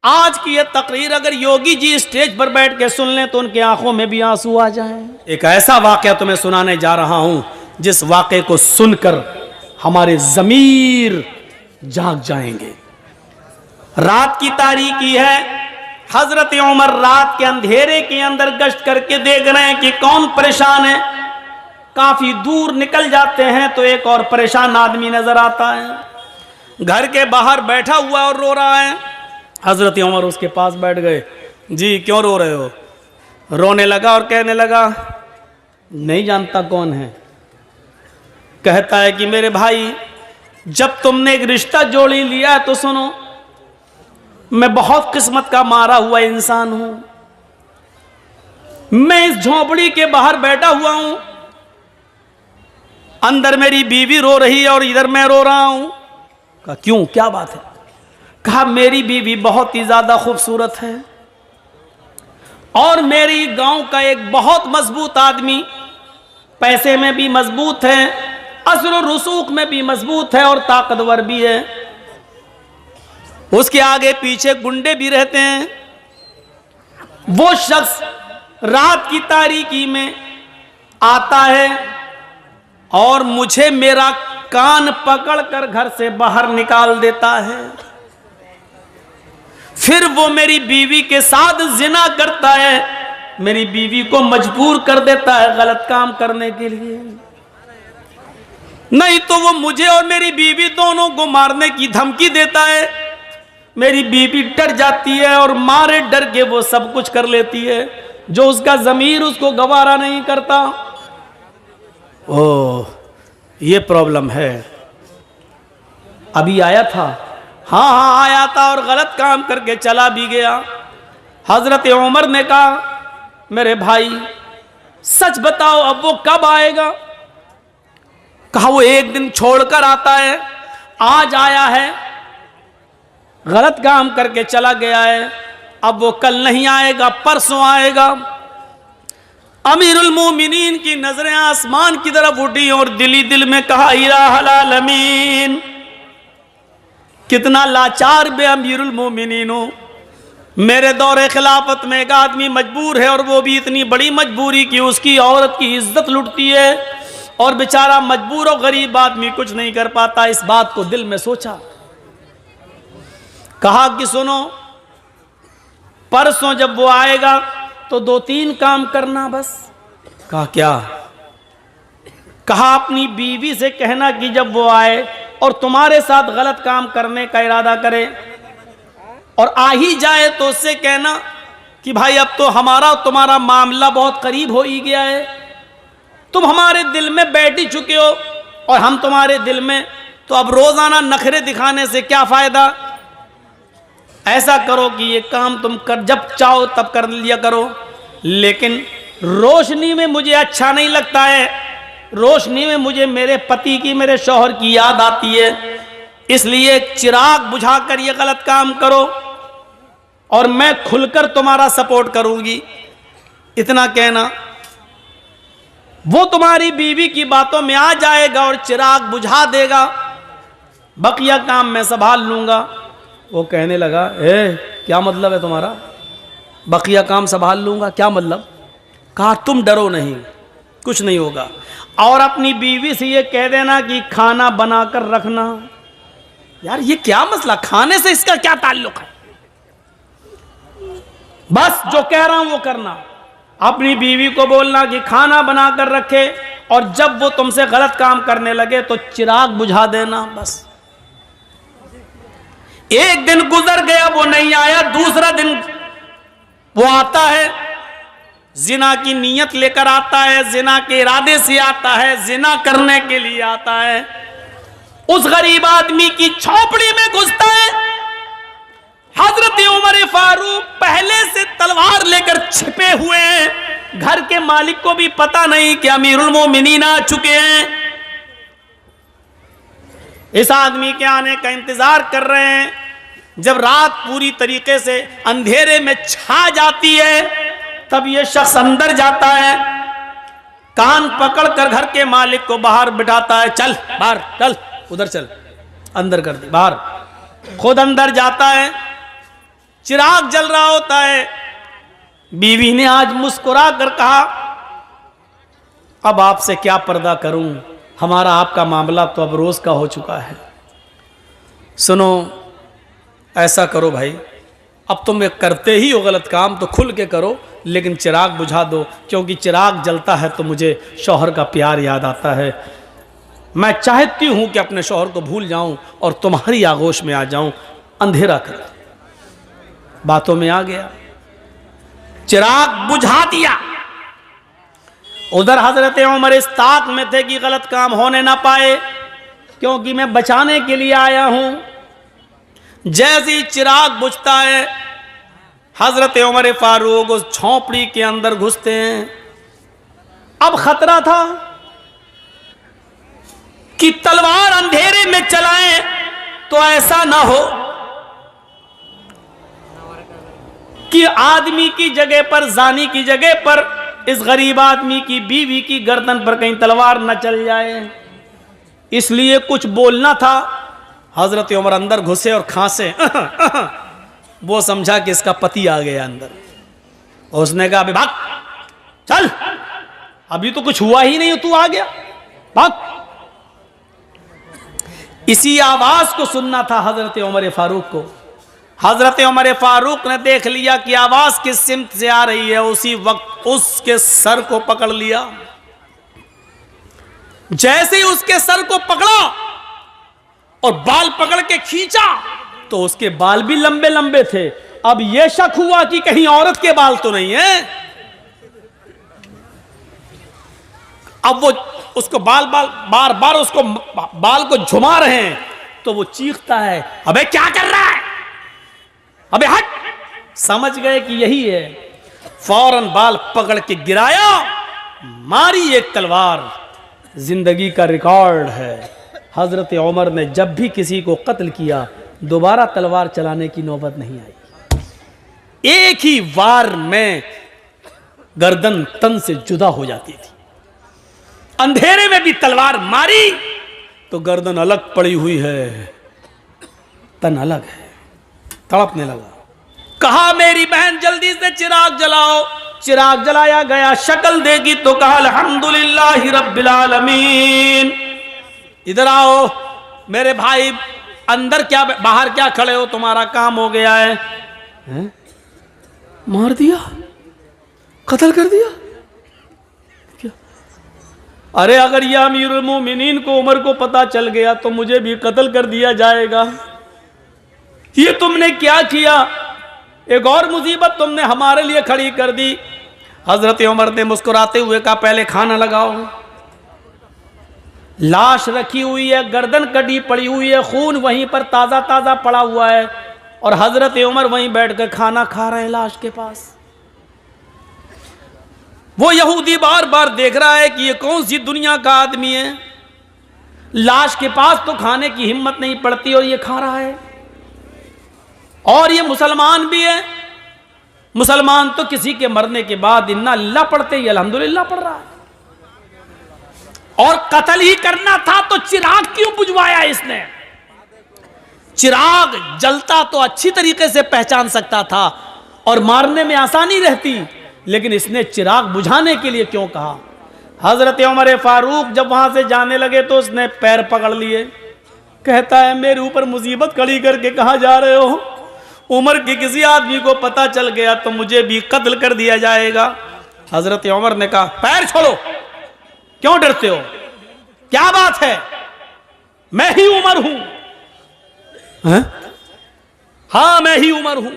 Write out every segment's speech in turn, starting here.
आज की ये तकरीर अगर योगी जी स्टेज पर बैठ के सुन लें तो उनकी आंखों में भी आंसू आ जाएं। एक ऐसा वाकया तुम्हें सुनाने जा रहा हूं जिस वाकये को सुनकर हमारे ज़मीर जाग जाएंगे। रात की तारीकी है। हजरत उमर रात के अंधेरे के अंदर गश्त करके देख रहे हैं कि कौन परेशान है। काफी दूर निकल जाते हैं तो एक और परेशान आदमी नजर आता है, घर के बाहर बैठा हुआ और रो रहा है। हजरत उमर उसके पास बैठ गए। जी क्यों रो रहे हो? रोने लगा और कहने लगा नहीं जानता कौन है। कहता है कि मेरे भाई जब तुमने एक रिश्ता जोड़ी लिया तो सुनो, मैं बहुत किस्मत का मारा हुआ इंसान हूं। मैं इस झोपड़ी के बाहर बैठा हुआ हूं, अंदर मेरी बीवी रो रही है और इधर मैं रो रहा हूं। कहा क्यों, क्या बात है? कहा मेरी बीवी बहुत ही ज्यादा खूबसूरत है और मेरी गांव का एक बहुत मजबूत आदमी, पैसे में भी मजबूत है, असर और रसूख में भी मजबूत है और ताकतवर भी है। उसके आगे पीछे गुंडे भी रहते हैं। वो शख्स रात की तारीकी में आता है और मुझे मेरा कान पकड़कर घर से बाहर निकाल देता है। फिर वो मेरी बीवी के साथ जिना करता है, मेरी बीवी को मजबूर कर देता है गलत काम करने के लिए। नहीं तो वो मुझे और मेरी बीवी दोनों को मारने की धमकी देता है। मेरी बीवी डर जाती है और मारे डर के वो सब कुछ कर लेती है जो उसका ज़मीर उसको गवारा नहीं करता। ओह ये प्रॉब्लम है। अभी आया था, हाँ आया था और गलत काम करके चला भी गया। हजरत उमर ने कहा मेरे भाई सच बताओ अब वो कब आएगा? कहा वो एक दिन छोड़कर आता है, आज आया है, गलत काम करके चला गया है, अब वो कल नहीं आएगा, परसों आएगा। अमीरुल मोमिनीन की नजरें आसमान की तरफ उठी और दिली दिल में कहा इलाहुल आलमीन, कितना लाचार बे अमीरुल मोमिनीन हो। मेरे दौरे खिलाफत में एक आदमी मजबूर है और वो भी इतनी बड़ी मजबूरी कि उसकी औरत की इज्जत लुटती है और बेचारा मजबूर और गरीब आदमी कुछ नहीं कर पाता। इस बात को दिल में सोचा, कहा कि सुनो परसों जब वो आएगा तो 2-3 काम करना बस। कहा क्या? कहा अपनी बीवी से कहना कि जब वो आए और तुम्हारे साथ गलत काम करने का इरादा करे और आ ही जाए तो उससे कहना कि भाई अब तो हमारा और तुम्हारा मामला बहुत करीब हो ही गया है, तुम हमारे दिल में बैठ ही चुके हो और हम तुम्हारे दिल में, तो अब रोजाना नखरे दिखाने से क्या फायदा। ऐसा करो कि ये काम तुम कर जब चाहो तब कर लिया करो, लेकिन रोशनी में मुझे अच्छा नहीं लगता है, रोशनी में मुझे मेरे पति की, मेरे शौहर की याद आती है, इसलिए चिराग बुझाकर ये गलत काम करो और मैं खुलकर तुम्हारा सपोर्ट करूंगी। इतना कहना, वो तुम्हारी बीवी की बातों में आ जाएगा और चिराग बुझा देगा, बकिया काम मैं संभाल लूंगा। वो कहने लगा क्या मतलब है तुम्हारा? बकिया काम संभाल लूंगा क्या मतलब? कहा तुम डरो नहीं, कुछ नहीं होगा और अपनी बीवी से ये कह देना कि खाना बनाकर रखना। यार ये क्या मसला, खाने से इसका क्या ताल्लुक है? बस जो कह रहा हूं वो करना। अपनी बीवी को बोलना कि खाना बनाकर रखे और जब वो तुमसे गलत काम करने लगे तो चिराग बुझा देना बस। एक दिन गुजर गया, वो नहीं आया, दूसरा दिन वो आता है, जिना की नीयत लेकर आता है, जिना के इरादे से आता है, जिना करने के लिए आता है। उस गरीब आदमी की झोपड़ी में घुसता है। हजरत उमर फारूक पहले से तलवार लेकर छिपे हुए हैं, घर के मालिक को भी पता नहीं कि अमीरुल मोमिनीन आ चुके हैं। इस आदमी के आने का इंतजार कर रहे हैं। जब रात पूरी तरीके से अंधेरे में छा जाती है तब यह शख्स अंदर जाता है, कान पकड़कर घर के मालिक को बाहर बिठाता है, चल बाहर चल, उधर चल, अंदर कर दी बाहर। खुद अंदर जाता है, चिराग जल रहा होता है। बीवी ने आज मुस्कुरा कर कहा, अब आपसे क्या पर्दा करूं, हमारा आपका मामला तो अब रोज का हो चुका है। सुनो, ऐसा करो भाई, अब तुम करते ही हो गलत काम तो खुल के करो, लेकिन चिराग बुझा दो, क्योंकि चिराग जलता है तो मुझे शौहर का प्यार याद आता है। मैं चाहती हूं कि अपने शौहर को भूल जाऊं और तुम्हारी आगोश में आ जाऊं। अंधेरा कर बातों में आ गया, चिराग बुझा दिया। उधर हजरत उमर इस ताक में थे कि गलत काम होने ना पाए, क्योंकि मैं बचाने के लिए आया हूं। जैसे ही चिराग बुझता है, हजरत उमर फारूक उस झोंपड़ी के अंदर घुसते हैं। अब खतरा था कि तलवार अंधेरे में चलाएं तो ऐसा ना हो कि आदमी की जगह पर, जानी की जगह पर इस गरीब आदमी की बीवी की गर्दन पर कहीं तलवार न चल जाए, इसलिए कुछ बोलना था। हजरत उमर अंदर घुसे और खांसे। वो समझा कि इसका पति आ गया अंदर। उसने कहा, अभी भाग, चल, अभी तो कुछ हुआ ही नहीं, तू आ गया, भाग। इसी आवाज को सुनना था हजरत उमर फारूक को। हजरत उमर फारूक ने देख लिया कि आवाज किस सिमत से आ रही है, उसी वक्त उसके सर को पकड़ लिया। जैसे ही उसके सर को पकड़ा और बाल पकड़ के खींचा तो उसके बाल भी लंबे लंबे थे। अब यह शक हुआ कि कहीं औरत के बाल तो नहीं है। अब वो उसको बार बार उसको बाल को झुमा रहे हैं, तो वो चीखता है, अबे क्या कर रहा है, अबे हट। समझ गए कि यही है, फौरन बाल पकड़ के गिराया, मारी एक तलवार। जिंदगी का रिकॉर्ड है, हजरत उमर ने जब भी किसी को कत्ल किया दोबारा तलवार चलाने की नौबत नहीं आई। एक ही वार में गर्दन तन से जुदा हो जाती थी। अंधेरे में भी तलवार मारी तो गर्दन अलग पड़ी हुई है, तन अलग है, तड़पने लगा। कहा, मेरी बहन जल्दी से चिराग जलाओ। चिराग जलाया गया, शक्ल देगी तो कहा, अल्हम्दुलिल्लाहि रब्बिल आलमीन। इधर आओ मेरे भाई, अंदर क्या बाहर क्या खड़े हो, तुम्हारा काम हो गया है। हैं? मार दिया, कत्ल कर दिया क्या? अरे अगर यह अमीरुल मोमिनीन को, उमर को पता चल गया तो मुझे भी कत्ल कर दिया जाएगा। ये तुमने क्या किया? एक और मुसीबत तुमने हमारे लिए खड़ी कर दी। हजरत उमर ने मुस्कुराते हुए कहा, पहले खाना लगाओ। लाश रखी हुई है, गर्दन कटी पड़ी हुई है, खून वहीं पर ताजा ताजा पड़ा हुआ है, और हजरत उमर वहीं बैठकर खाना खा रहे हैं लाश के पास। वो यहूदी बार बार देख रहा है कि ये कौन सी दुनिया का आदमी है, लाश के पास तो खाने की हिम्मत नहीं पड़ती और ये खा रहा है। और ये मुसलमान भी है। मुसलमान तो किसी के मरने के बाद इन्ना अल्लाह पढ़ते ही अल्हम्दुलिल्लाह पढ़ रहा है। और कत्ल ही करना था तो चिराग क्यों बुझवाया इसने? चिराग जलता तो अच्छी तरीके से पहचान सकता था और मारने में आसानी रहती, लेकिन इसने चिराग बुझाने के लिए क्यों कहा? हजरत उमर फारूक जब वहां से जाने लगे तो उसने पैर पकड़ लिए। कहता है, मेरे ऊपर मुसीबत खड़ी करके कहां जा रहे हो? उमर के किसी आदमी को पता चल गया तो मुझे भी कत्ल कर दिया जाएगा। हजरत उमर ने कहा, पैर छोड़ो, क्यों डरते हो? क्या बात है? मैं ही उमर हूं। हाँ, मैं ही उमर हूं।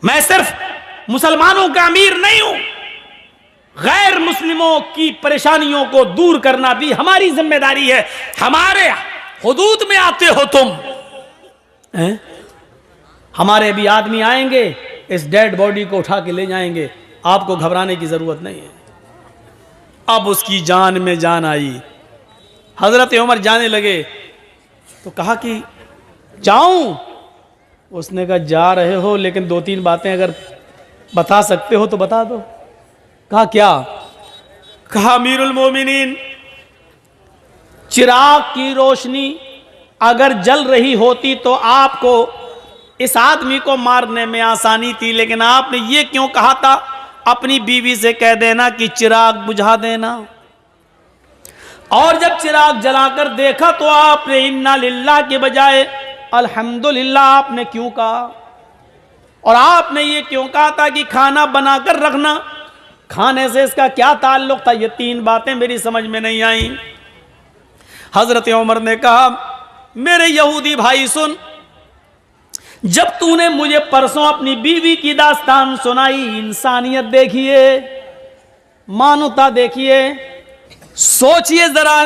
मैं सिर्फ मुसलमानों का अमीर नहीं हूं, गैर मुस्लिमों की परेशानियों को दूर करना भी हमारी जिम्मेदारी है। हमारे हुदूद में आते हो तुम। हमारे भी आदमी आएंगे, इस डेड बॉडी को उठा के ले जाएंगे, आपको घबराने की जरूरत नहीं है। अब उसकी जान में जान आई। हजरत उमर जाने लगे तो कहा कि जाऊं? उसने कहा, जा रहे हो, लेकिन दो तीन बातें अगर बता सकते हो तो बता दो। कहा, क्या? कहा, अमीरुल मोमिनीन, चिराग की रोशनी अगर जल रही होती तो आपको इस आदमी को मारने में आसानी थी, लेकिन आपने ये क्यों कहा था? अपनी बीवी से कह देना कि चिराग बुझा देना। और जब चिराग जलाकर देखा तो आपने इन्ना लिल्लाह के बजाय अल्हम्दुलिल्लाह आपने क्यों कहा? और आपने ये क्यों कहा था कि खाना बनाकर रखना? खाने से इसका क्या ताल्लुक था? ये तीन बातें मेरी समझ में नहीं आई। हजरत उमर ने कहा, मेरे यहूदी भाई सुन, जब तूने मुझे परसों अपनी बीवी की दास्तान सुनाई, इंसानियत देखिए, मानवता देखिए, सोचिए जरा,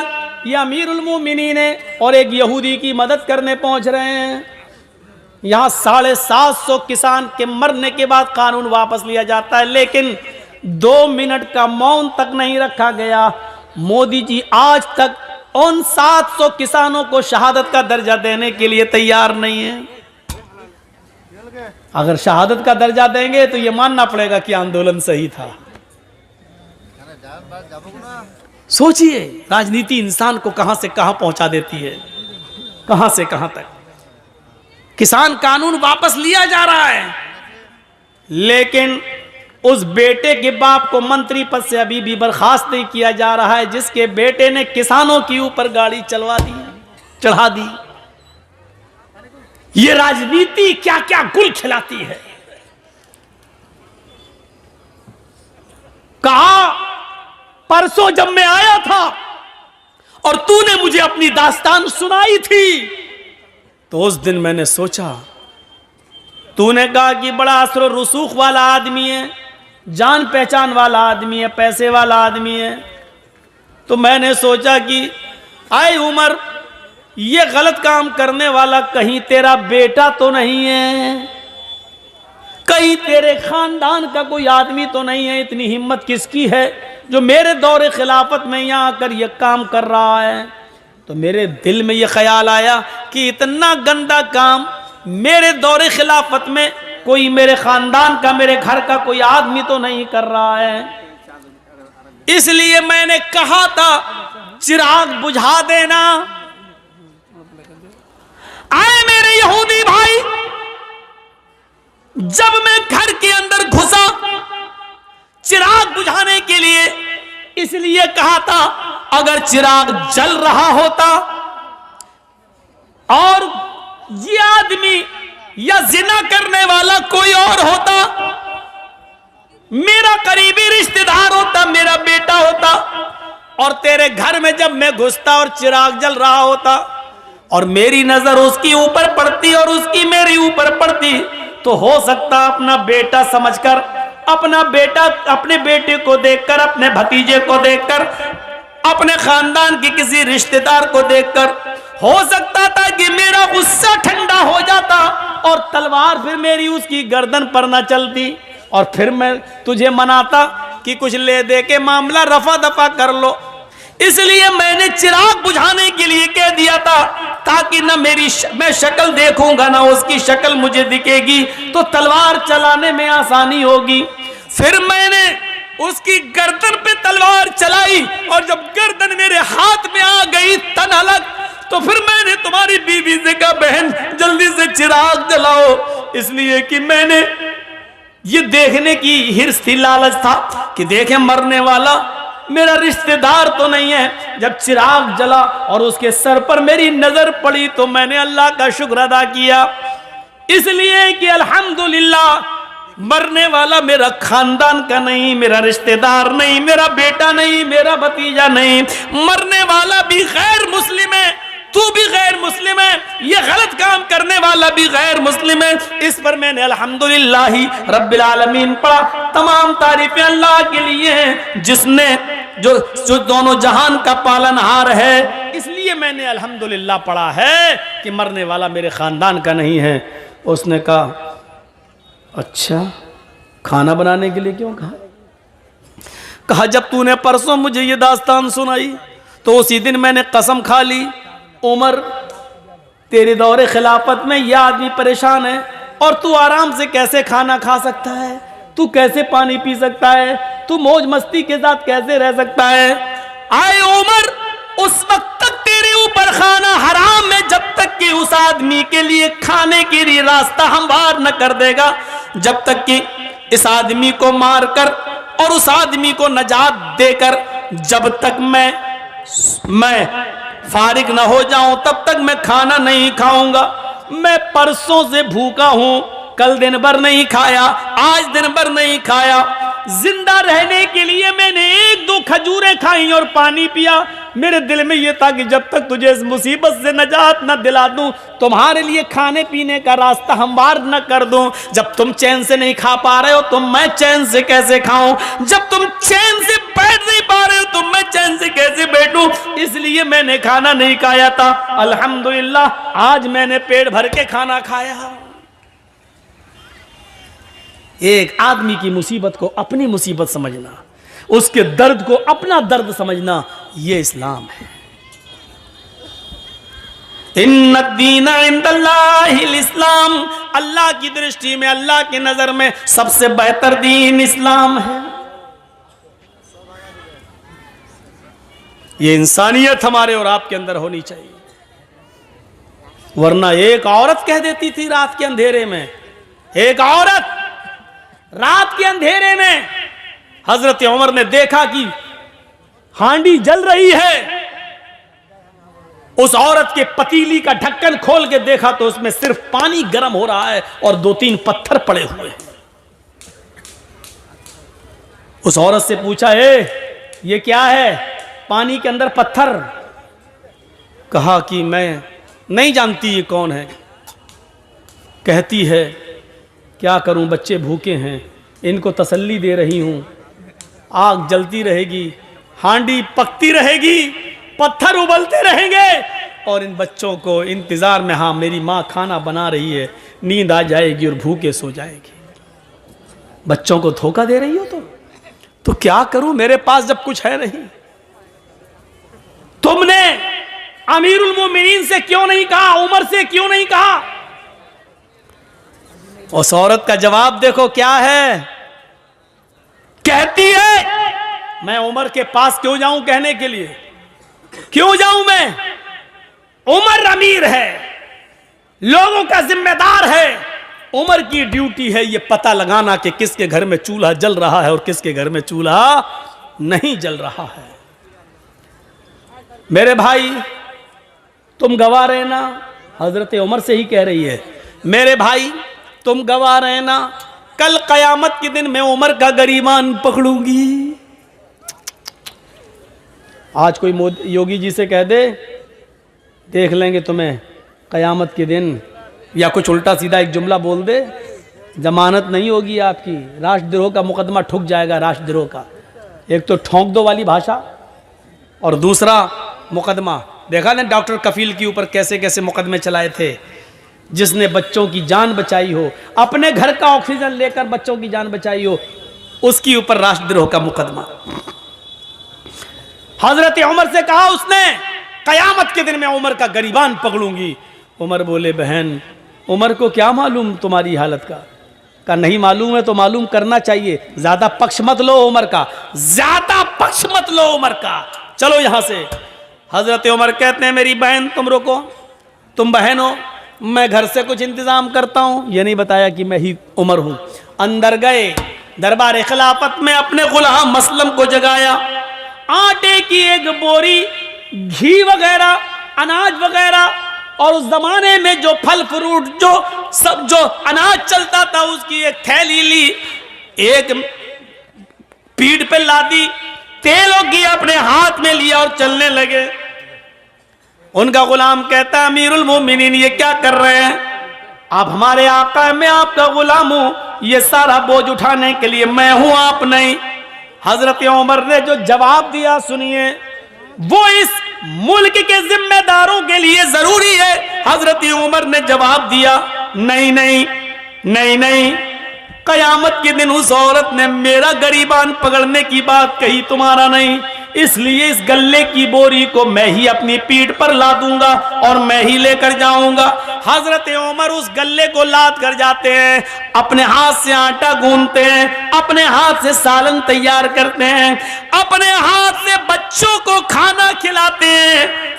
ये अमीरुल मोमिनीन है और एक यहूदी की मदद करने पहुंच रहे हैं। यहां 750 किसान के मरने के बाद कानून वापस लिया जाता है, लेकिन 2 मिनट का मौन तक नहीं रखा गया। मोदी जी आज तक उन 700 किसानों को शहादत का दर्जा देने के लिए तैयार नहीं है। अगर शहादत का दर्जा देंगे तो यह मानना पड़ेगा कि आंदोलन सही था। सोचिए, राजनीति इंसान को कहां से कहां पहुंचा देती है, कहां से कहां तक। किसान कानून वापस लिया जा रहा है, लेकिन उस बेटे के बाप को मंत्री पद से अभी भी बर्खास्त नहीं किया जा रहा है, जिसके बेटे ने किसानों के ऊपर गाड़ी चढ़ा दी। ये राजनीति क्या क्या गुल खिलाती है। कहा, परसों जब मैं आया था और तूने मुझे अपनी दास्तान सुनाई थी, तो उस दिन मैंने सोचा, तूने कहा कि बड़ा असर रसूख वाला आदमी है, जान पहचान वाला आदमी है, पैसे वाला आदमी है। तो मैंने सोचा कि आए उमर, ये गलत काम करने वाला कहीं तेरा बेटा तो नहीं है, कहीं तेरे खानदान का कोई आदमी तो नहीं है? इतनी हिम्मत किसकी है जो मेरे दौरे खिलाफत में यहाँ आकर ये काम कर रहा है? तो मेरे दिल में ये ख्याल आया कि इतना गंदा काम मेरे दौरे खिलाफत में कोई मेरे खानदान का, मेरे घर का कोई आदमी तो नहीं कर रहा है। इसलिए मैंने कहा था चिराग बुझा देना। आए मेरे यहूदी भाई, जब मैं घर के अंदर घुसा चिराग बुझाने के लिए, इसलिए कहा था अगर चिराग जल रहा होता और ये आदमी या जिना करने वाला कोई और होता, मेरा करीबी रिश्तेदार होता, मेरा बेटा होता, और तेरे घर में जब मैं घुसता और चिराग जल रहा होता और मेरी नजर उसके ऊपर पड़ती और उसकी मेरी ऊपर पड़ती, तो हो सकता अपना बेटा समझकर, अपना बेटा अपने बेटे को देखकर, अपने भतीजे को देखकर, अपने खानदान के किसी रिश्तेदार को देखकर हो सकता था कि मेरा गुस्सा ठंडा हो जाता और तलवार फिर मेरी उसकी गर्दन पर न चलती और फिर मैं तुझे मनाता कि कुछ ले दे के मामला रफा दफा कर लो। इसलिए मैंने चिराग बुझाने के लिए कह दिया था, ताकि ना मैं शक्ल देखूंगा ना उसकी शक्ल मुझे दिखेगी, तो तलवार चलाने में आसानी होगी। फिर मैंने उसकी गर्दन पे तलवार चलाई और जब गर्दन मेरे हाथ में आ गई तन अलग, तो फिर मैंने तुम्हारी बीवी से कहा, बहन जल्दी से चिराग जलाओ, इसलिए कि मैंने ये देखने की हिर्स थी, लालच था कि देखें मरने वाला मेरा रिश्तेदार तो नहीं है। जब चिराग जला और उसके सर पर मेरी नजर पड़ी तो मैंने अल्लाह का शुक्र अदा किया, इसलिए कि अल्हम्दुलिल्लाह मरने वाला मेरा खानदान का नहीं, मेरा रिश्तेदार नहीं, मेरा बेटा नहीं, मेरा भतीजा नहीं, मरने वाला भी गैर मुस्लिम है, तू भी गैर मुस्लिम है, ये गलत काम करने वाला भी गैर मुस्लिम है। इस पर मैंने अल्हम्दुलिल्लाहि रब्बिल आलमीन पढ़ा। तमाम तारीफें अल्लाह के लिए हैं जिसने जो दोनों जहान का पालनहार है, इसलिए मैंने अल्हम्दुलिल्लाह पढ़ा है कि मरने वाला मेरे खानदान का नहीं है। उसने कहा, अच्छा खाना बनाने के लिए क्यों कहा? कहा जब तूने परसों मुझे ये दास्तान सुनाई तो उसी दिन मैंने कसम खा ली, उमर तेरे दौरे खिलाफत में यह आदमी परेशान है और तू आराम से कैसे खाना खा सकता है, तू कैसे पानी पी सकता है, तू मौज मस्ती के साथ कैसे रह सकता है। आए उमर, उस वक्त तक तेरे ऊपर खाना हराम है जब तक कि उस आदमी के लिए खाने के लिए रास्ता हमवार न कर देगा, जब तक कि इस आदमी को मारकर और उस आदमी को नजात देकर जब तक मैं फारिग न हो जाऊं तब तक मैं खाना नहीं खाऊंगा। मैं परसों से भूखा हूं, कल दिन भर नहीं खाया, आज दिन भर नहीं खाया। जिंदा रहने के लिए मैंने 1-2 खजूरें खाई और पानी पिया। मेरे दिल में यह था कि जब तक तुझे इस मुसीबत से नजात न दिला दूं, तुम्हारे लिए खाने पीने का रास्ता हमवार न कर दूं। जब तुम चैन से नहीं खा पा रहे हो तो मैं चैन से कैसे खाऊं? जब तुम चैन से बैठ नहीं पा रहे हो तो मैं चैन से कैसे बैठूं? इसलिए मैंने खाना नहीं खाया था। अल्हम्दुलिल्लाह आज मैंने पेट भर के खाना खाया। एक आदमी की मुसीबत को अपनी मुसीबत समझना, उसके दर्द को अपना दर्द समझना, यह इस्लाम है। इन्नद्दीना इंदल्लाहिल इस्लाम, अल्लाह की दृष्टि में, अल्लाह की नजर में सबसे बेहतर दीन इस्लाम है। यह इंसानियत हमारे और आपके अंदर होनी चाहिए। वरना एक औरत कह देती थी रात के अंधेरे में, एक औरत रात के अंधेरे में, हजरत उमर ने देखा कि हांडी जल रही है। उस औरत के पतीली का ढक्कन खोल के देखा तो उसमें सिर्फ पानी गर्म हो रहा है और 2-3 पत्थर पड़े हुए हैं। उस औरत से पूछा, ये क्या है पानी के अंदर पत्थर? कहा कि मैं नहीं जानती ये कौन है। कहती है क्या करूं, बच्चे भूखे हैं, इनको तसल्ली दे रही हूं। आग जलती रहेगी, हांडी पकती रहेगी, पत्थर उबलते रहेंगे और इन बच्चों को इंतजार में, हाँ मेरी माँ खाना बना रही है, नींद आ जाएगी और भूखे सो जाएगी। बच्चों को धोखा दे रही हो तो क्या करूं, मेरे पास जब कुछ है नहीं। तुमने अमीरुल मोमिनीन से क्यों नहीं कहा, उमर से क्यों नहीं कहा? उस औरत का जवाब देखो क्या है। कहती है मैं उमर के पास क्यों जाऊं कहने के लिए, क्यों जाऊं मैं? उमर अमीर है, लोगों का जिम्मेदार है। उमर की ड्यूटी है ये पता लगाना कि किसके घर में चूल्हा जल रहा है और किसके घर में चूल्हा नहीं जल रहा है। मेरे भाई तुम गवाह रहना, हजरत उमर से ही कह रही है, मेरे भाई तुम गवाह रहना, कल कयामत के दिन मैं उमर का गरीबान पकड़ूंगी। आज कोई योगी जी से कह दे देख लेंगे तुम्हें कयामत के दिन, या कुछ उल्टा सीधा एक जुमला बोल दे, जमानत नहीं होगी आपकी, राष्ट्रद्रोह का मुकदमा ठुक जाएगा। राष्ट्रद्रोह का एक तो ठोंक दो वाली भाषा और दूसरा मुकदमा। देखा ना डॉक्टर कफील के ऊपर कैसे कैसे मुकदमे चलाए थे, जिसने बच्चों की जान बचाई हो, अपने घर का ऑक्सीजन लेकर बच्चों की जान बचाई हो, उसके ऊपर राष्ट्रद्रोह का मुकदमा। हजरत उमर से कहा उसने कयामत के दिन मैं उमर का गरीबान पकड़ूंगी। उमर बोले बहन उमर को क्या मालूम तुम्हारी हालत का नहीं मालूम है तो मालूम करना चाहिए। ज्यादा पक्ष मत लो उमर का, ज्यादा पक्ष मत लो उमर का, चलो यहां से। हजरत उमर कहते हैं मेरी बहन तुम रुको, तुम बहन हो, मैं घर से कुछ इंतजाम करता हूं। ये नहीं बताया कि मैं ही उमर हूं। अंदर गए, दरबार खिलाफत में अपने गुलाम मसलम को जगाया, आटे की एक बोरी, घी वगैरह, अनाज वगैरह और उस जमाने में जो फल फ्रूट जो अनाज चलता था उसकी एक थैली ली, एक पीठ पे लादी, तेल और घी अपने हाथ में लिया और चलने लगे। उनका गुलाम कहता अमीरुल मोमिनीन ये क्या कर रहे हैं आप? हमारे आका है, मैं आपका गुलाम हूं, ये सारा बोझ उठाने के लिए मैं हूं, आप नहीं। हजरत उमर ने जो जवाब दिया सुनिए, वो इस मुल्क के जिम्मेदारों के लिए जरूरी है। हजरत उमर ने जवाब दिया नहीं नहीं नहीं नहीं, कयामत के दिन उस औरत ने मेरा गरीबान पकड़ने की बात कही, तुम्हारा नहीं। इसलिए इस गल्ले की बोरी को मैं ही अपनी पीठ पर लादूंगा और मैं ही लेकर जाऊंगा। हजरत उमर उस गल्ले को लाद कर जाते हैं, अपने हाथ से आटा गूंथते हैं, अपने हाथ से सालन तैयार करते हैं, अपने हाथ से बच्चों को खाना खिलाते हैं,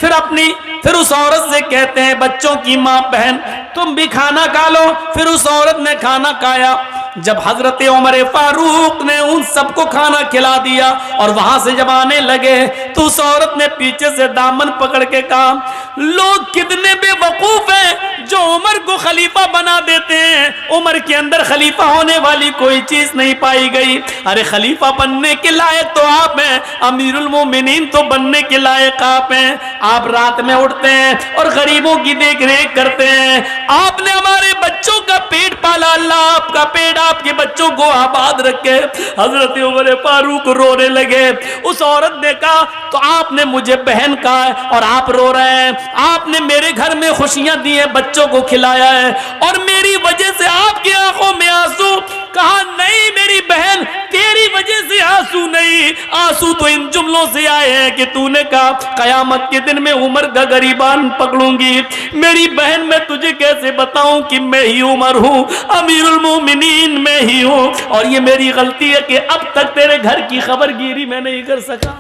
फिर उस औरत से कहते हैं बच्चों की मां बहन तुम भी खाना खा लो। फिर उस औरत ने खाना खाया। जब हजरत उमर फारूक ने उन सबको खाना खिला दिया और वहां से जब आने लगे तो उस औरत ने पीछे से दामन पकड़ के कहा लोग कितने बेवकूफ हैं जो उमर को खलीफा बना देते हैं। उमर के अंदर खलीफा होने वाली कोई चीज नहीं पाई गई। अरे खलीफा बनने के लायक तो आप हैं, अमीरुल मोमिनीन तो बनने के लायक आप हैं। आप रात में उठते हैं और गरीबों की देख रेख करते हैं। आपने हमारे बच्चों का पेट पाला, अल्लाह आपका पेट आपके बच्चों को आबाद रखे। हजरत उमर फारूक रोने लगे। उस औरत ने कहा तो आपने मुझे बहन कहा है और आप रो रहे हैं। आपने मेरे घर में खुशियां दी है, बच्चों को खिलाया है और मेरी वजह से आपकी आंखों में आंसू। कहा नहीं मेरी बहन तेरी वजह से आंसू नहीं, आंसू तो इन जुमलों से आए हैं कि तूने कहा कयामत के दिन में उमर का गरीबान पकड़ूंगी। मेरी बहन मैं तुझे कैसे बताऊं कि मैं ही उमर हूं, अमीरुल मोमिनीन मैं ही हूं और ये मेरी गलती है कि अब तक तेरे घर की खबरगिरी मैं नहीं कर सका।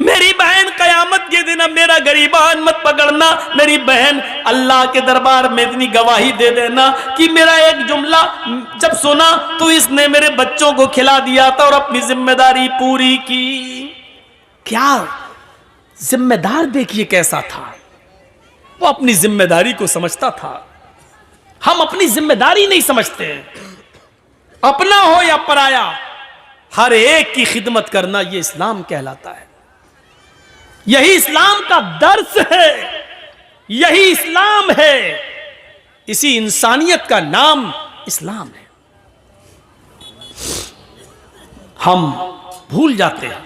मेरी बहन कयामत के दिन अब मेरा गरीबान मत पकड़ना। मेरी बहन अल्लाह के दरबार में इतनी गवाही दे देना कि मेरा एक जुमला जब सुना तो इसने मेरे बच्चों को खिला दिया था और अपनी जिम्मेदारी पूरी की। क्या जिम्मेदार देखिए कैसा था, वो अपनी जिम्मेदारी को समझता था। हम अपनी जिम्मेदारी नहीं समझते, अपना हो या पराया हर एक की खिदमत करना ये इस्लाम कहलाता है। यही इस्लाम का दर्स है, यही इस्लाम है, इसी इंसानियत का नाम इस्लाम है। हम भूल जाते हैं,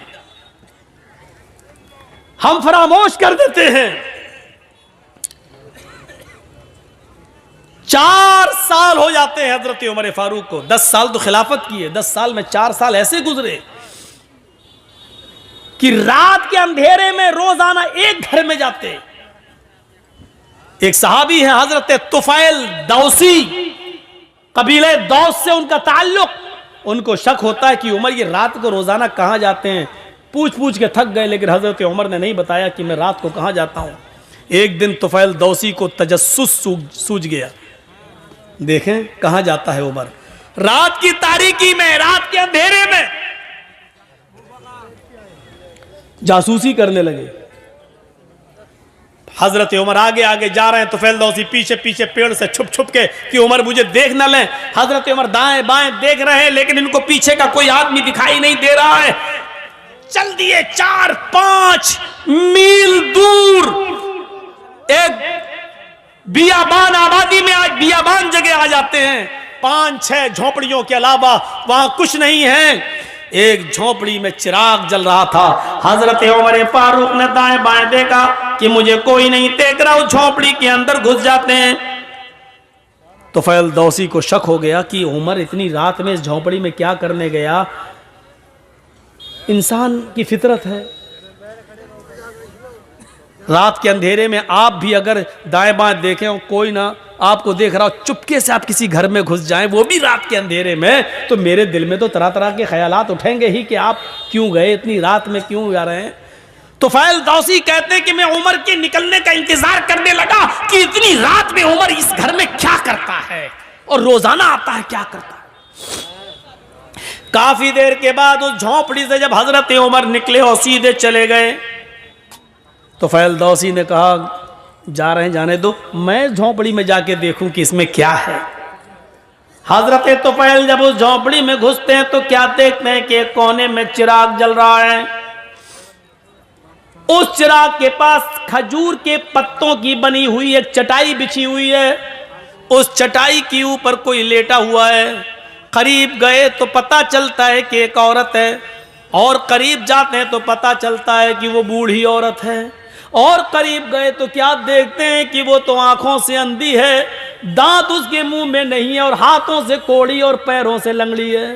हम फरामोश कर देते हैं। 4 साल हो जाते हैं हजरत उमर फारूक को। 10 साल तो खिलाफत की है, 10 साल में 4 साल ऐसे गुजरे कि रात के अंधेरे में रोजाना एक घर में जाते। एक सहाबी है हजरत तुफैल दौसी, कबीले दौस से उनका ताल्लुक। उनको शक होता है कि उमर ये रात को रोजाना कहां जाते हैं। पूछ पूछ के थक गए लेकिन हजरत उमर ने नहीं बताया कि मैं रात को कहां जाता हूं। एक दिन तुफैल दौसी को तजस्सुस सूझ गया, देखें कहां जाता है उमर। रात की तारीकी में, रात के अंधेरे में जासूसी करने लगे। हजरत उमर आगे आगे जा रहे हैं, तुफैल दौसी पीछे पीछे पेड़ से छुप छुप के कि उमर मुझे देख न लें। हजरत उमर दाएं बाएं देख रहे हैं लेकिन इनको पीछे का कोई आदमी दिखाई नहीं दे रहा है। चल दिए 4-5 मील दूर एक बियाबान आबादी में, आज बियाबान जगह आ जाते हैं। 5-6 झोपड़ियों के अलावा वहां कुछ नहीं है। एक झोपड़ी में चिराग जल रहा था। हजरत उमर फारूक ने दाएं बाएं देखा कि मुझे कोई नहीं देख रहा, उस झोपड़ी के अंदर घुस जाते हैं। तो तुफैल दौसी को शक हो गया कि उमर इतनी रात में इस झोपड़ी में क्या करने गया। इंसान की फितरत है, रात के अंधेरे में आप भी अगर दाएं बाएं देखें और कोई ना आपको देख रहा हो, चुपके से आप किसी घर में घुस जाएं, वो भी रात के अंधेरे में, तो मेरे दिल में तो तरह तरह के ख्यालात उठेंगे ही कि आप क्यों गए, इतनी रात में क्यों जा रहे हैं। तुफैल दौसी कहते हैं कि मैं उमर के निकलने का इंतजार करने लगा कि इतनी रात में उमर इस घर में क्या करता है और रोजाना आता है क्या करता है। काफी देर के बाद उस झोपड़ी से जब हजरत उमर निकले और सीधे चले गए, तुफैल दौसी ने कहा जा रहे हैं जाने दो, मैं झोपड़ी में जाके देखूं कि इसमें क्या है। हजरत तुफैल जब उस झोपड़ी में घुसते हैं तो क्या देखते हैं कि एक कोने में चिराग जल रहा है। उस चिराग के पास खजूर के पत्तों की बनी हुई एक चटाई बिछी हुई है। उस चटाई के ऊपर कोई लेटा हुआ है। करीब गए तो पता चलता है कि एक औरत है और करीब जाते हैं तो पता चलता है कि वो बूढ़ी औरत है। और करीब गए तो क्या देखते हैं कि वो तो आंखों से अंधी है, दांत उसके मुंह में नहीं है और हाथों से कोड़ी और पैरों से लंगड़ी है।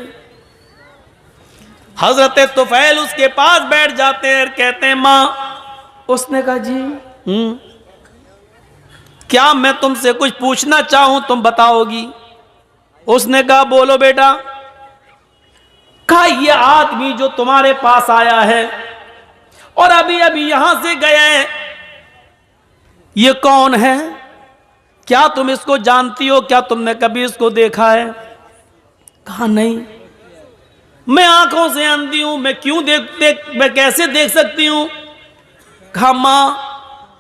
हजरत तुफैल उसके पास बैठ जाते हैं और कहते हैं माँ। उसने कहा जी क्या मैं तुमसे कुछ पूछना चाहूं तुम बताओगी? उसने कहा बोलो बेटा। कहा ये आदमी जो तुम्हारे पास आया है और अभी अभी यहां से गया है, ये कौन है? क्या तुम इसको जानती हो? क्या तुमने कभी इसको देखा है? कहा नहीं, मैं आंखों से अंधी हूं, मैं क्यों मैं कैसे देख सकती हूं? कहा मां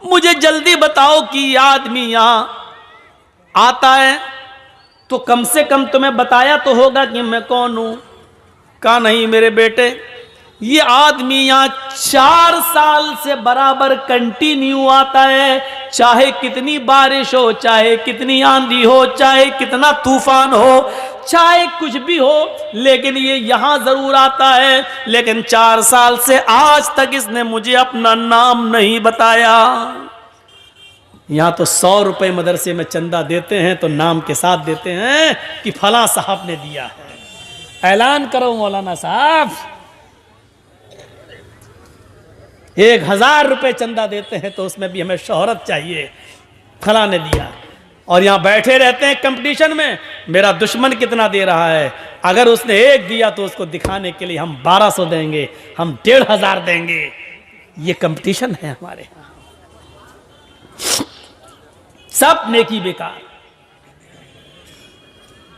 मुझे जल्दी बताओ कि ये आदमी यहां आता है तो कम से कम तुम्हें बताया तो होगा कि मैं कौन हूं। कहा नहीं मेरे बेटे, ये आदमी यहां 4 साल से बराबर कंटिन्यू आता है, चाहे कितनी बारिश हो, चाहे कितनी आंधी हो, चाहे कितना तूफान हो, चाहे कुछ भी हो, लेकिन ये यहां जरूर आता है। लेकिन 4 साल से आज तक इसने मुझे अपना नाम नहीं बताया। यहां तो 100 रुपए मदरसे में चंदा देते हैं तो नाम के साथ देते हैं कि फला साहब ने दिया है। ऐलान करो मौलाना साहब, 1000 रुपए चंदा देते हैं तो उसमें भी हमें शोहरत चाहिए, फला ने दिया। और यहां बैठे रहते हैं कंपटीशन में, मेरा दुश्मन कितना दे रहा है, अगर उसने 1 दिया तो उसको दिखाने के लिए हम 1200 देंगे, हम 1500 देंगे। ये कंपटीशन है हमारे यहां। सब नेकी बेकार।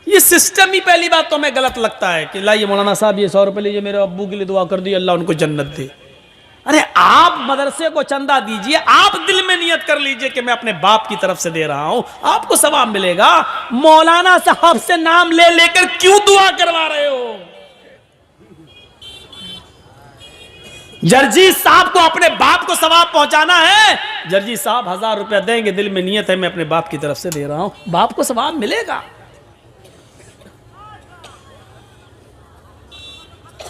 ये सिस्टम ही पहली बात तो हमें गलत लगता है कि लाइए मौलाना साहब ये 100 रुपए लीजिए, मेरे अब्बू के लिए दुआ कर दी, अल्लाह उनको जन्नत दे। अरे आप मदरसे को चंदा दीजिए, आप दिल में नियत कर लीजिए कि मैं अपने बाप की तरफ से दे रहा हूं, आपको सवाब मिलेगा। मौलाना साहब से नाम ले लेकर क्यों दुआ करवा रहे हो? जर्जी साहब को अपने बाप को सवाब पहुंचाना है, जर्जी साहब 1000 रुपया देंगे, दिल में नियत है मैं अपने बाप की तरफ से दे रहा हूं, बाप को सवाब मिलेगा।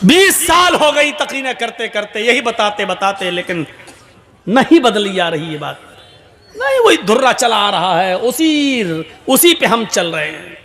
20 साल हो गई तकरीरें करते करते, यही बताते बताते, लेकिन नहीं बदली जा रही ये बात, नहीं, वही धुर्रा चला आ रहा है, उसी पे हम चल रहे हैं।